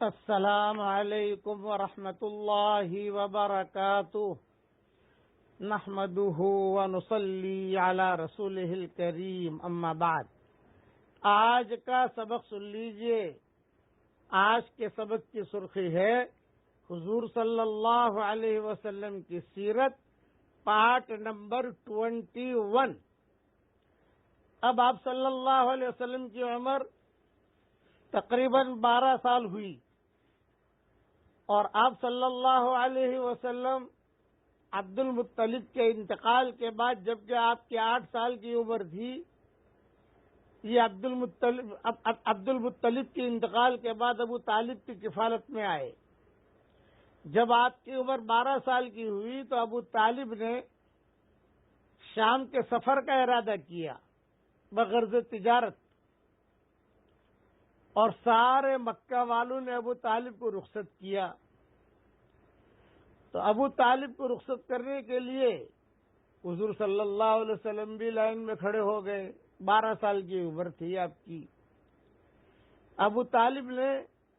السلام علیکم ورحمۃ اللہ وبرکاتہ نحمده ونصلی علی رسولہ الکریم اما بعد۔ آج کا سبق سن لیجئے۔ آج کے سبق کی سرخی ہے حضور صلی اللہ علیہ وسلم کی سیرت، پارٹ نمبر 21۔ اب آپ صلی اللہ علیہ وسلم کی عمر تقریباً 12 سال ہوئی، اور آپ صلی اللہ علیہ وسلم عبد المطلب کے انتقال کے بعد، جبکہ آپ کی 8 سال کی عمر تھی، یہ عبد المطلب کے انتقال کے بعد ابو طالب کی کفالت میں آئے۔ جب آپ کی عمر 12 سال کی ہوئی تو ابو طالب نے شام کے سفر کا ارادہ کیا بغرض تجارت، اور سارے مکہ والوں نے ابو طالب کو رخصت کیا۔ تو ابو طالب کو رخصت کرنے کے لیے حضور صلی اللہ علیہ وسلم بھی لائن میں کھڑے ہو گئے۔ 12 سال کی عمر تھی آپ کی۔ ابو طالب نے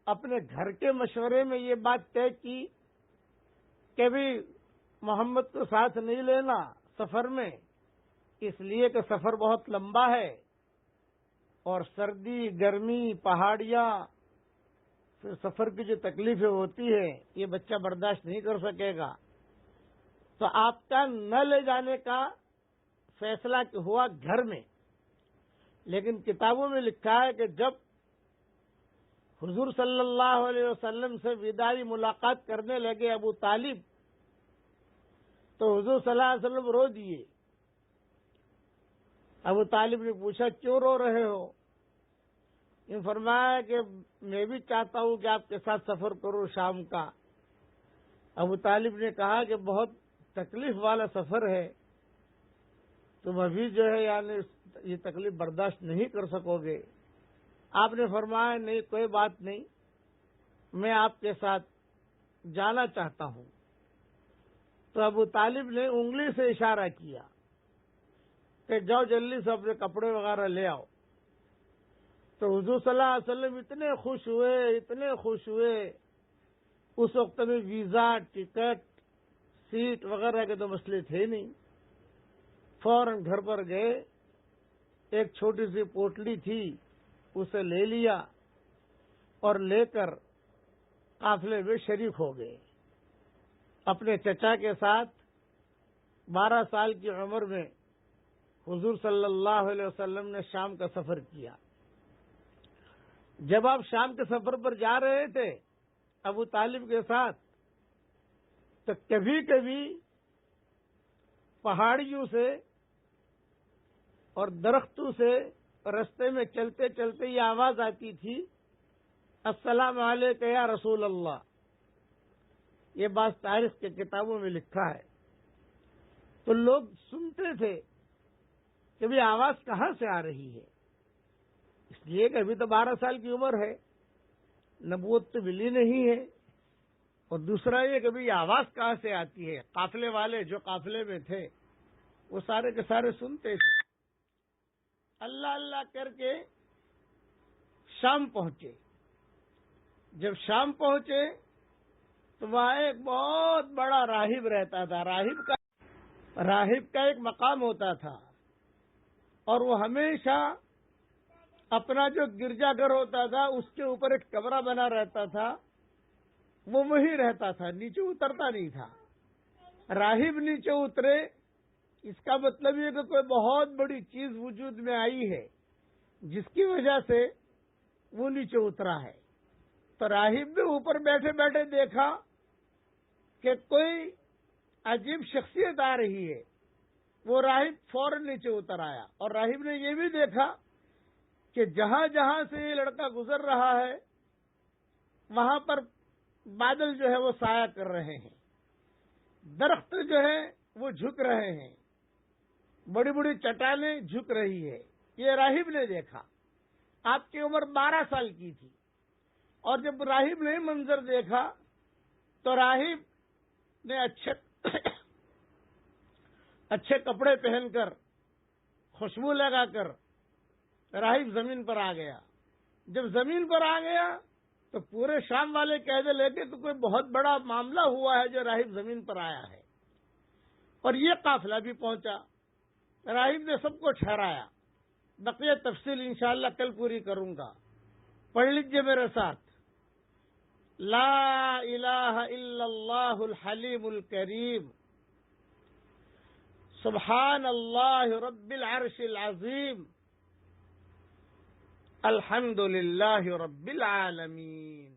اپنے گھر کے مشورے میں یہ بات طے کی کہ بھی محمد کو ساتھ نہیں لینا سفر میں، اس لیے کہ سفر بہت لمبا ہے، اور سردی، گرمی، پہاڑیاں، پھر سفر کی جو تکلیفیں ہوتی ہیں یہ بچہ برداشت نہیں کر سکے گا۔ تو آپ کا نہ لے جانے کا فیصلہ ہوا گھر میں، لیکن کتابوں میں لکھا ہے کہ جب حضور صلی اللہ علیہ وسلم سے وداعی ملاقات کرنے لگے ابو طالب، تو حضور صلی اللہ علیہ وسلم رو دیے۔ ابو طالب نے پوچھا کیوں رو رہے ہو؟ یہ فرمایا کہ میں بھی چاہتا ہوں کہ آپ کے ساتھ سفر کروں شام کا۔ ابو طالب نے کہا کہ بہت تکلیف والا سفر ہے، تم ابھی جو ہے یعنی یہ تکلیف برداشت نہیں کر سکو گے۔ آپ نے فرمایا نہیں، کوئی بات نہیں، میں آپ کے ساتھ جانا چاہتا ہوں۔ تو ابو طالب نے انگلی سے اشارہ کیا کہ جاؤ جلدی سے اپنے کپڑے وغیرہ لے آؤ۔ تو حضور صلی اللہ علیہ وسلم اتنے خوش ہوئے۔ اس وقت میں ویزا، ٹکٹ، سیٹ وغیرہ کے تو مسئلے تھے نہیں۔ فوراً گھر پر گئے، ایک چھوٹی سی پوٹلی تھی اسے لے لیا، اور لے کر قافلے میں شریک ہو گئے اپنے چچا کے ساتھ۔ 12 سال کی عمر میں حضور صلی اللہ علیہ وسلم نے شام کا سفر کیا۔ جب آپ شام کے سفر پر جا رہے تھے ابو طالب کے ساتھ، تو کبھی کبھی پہاڑیوں سے اور درختوں سے رستے میں چلتے چلتے یہ آواز آتی تھی، السلام علیکم یا رسول اللہ۔ یہ بات تاریخ کے کتابوں میں لکھا ہے۔ تو لوگ سنتے تھے کہ بھی آواز کہاں سے آ رہی ہے، اس لیے کہ ابھی تو 12 سال کی عمر ہے، نبوت تو ملی نہیں ہے، اور دوسرا یہ کہ بھی آواز کہاں سے آتی ہے۔ قافلے والے جو قافلے میں تھے وہ سارے کے سارے سنتے تھے۔ اللہ اللہ کر کے شام پہنچے۔ جب شام پہنچے تو وہاں ایک بہت بڑا راہب رہتا تھا۔ راہب کا ایک مقام ہوتا تھا، اور وہ ہمیشہ اپنا جو گرجا گھر ہوتا تھا اس کے اوپر ایک کمرہ بنا رہتا تھا، وہ وہیں رہتا تھا، نیچے اترتا نہیں تھا۔ راہب نیچے اترے، اس کا مطلب یہ کہ کوئی بہت بڑی چیز وجود میں آئی ہے جس کی وجہ سے وہ نیچے اترا ہے۔ تو راہب بھی اوپر بیٹھے بیٹھے دیکھا کہ کوئی عجیب شخصیت آ رہی ہے۔ وہ راہب فوراً نیچے اتر آیا، اور راہب نے یہ بھی دیکھا کہ جہاں جہاں سے یہ لڑکا گزر رہا ہے وہاں پر بادل جو ہے وہ سایہ کر رہے ہیں، درخت جو ہے وہ جھک رہے ہیں، بڑی بڑی چٹانیں جھک رہی ہے۔ یہ راہب نے دیکھا۔ آپ کی عمر 12 سال کی تھی، اور جب راہب نے منظر دیکھا تو راہب نے اچھے کپڑے پہن کر، خوشبو لگا کر راہب زمین پر آ گیا۔ جب زمین پر آ گیا تو پورے شام والے قاعدے لے کے تو کوئی بہت بڑا معاملہ ہوا ہے جو راہب زمین پر آیا ہے، اور یہ قافلہ بھی پہنچا، راہب نے سب کو ٹھہرایا۔ بقیہ تفصیل انشاءاللہ کل پوری کروں گا، پڑھ لیجئے میرے ساتھ۔ لا الہ الا اللہ الحلیم الکریم، سبحان اللہ رب العرش العظیم، الحمد للہ رب العالمین۔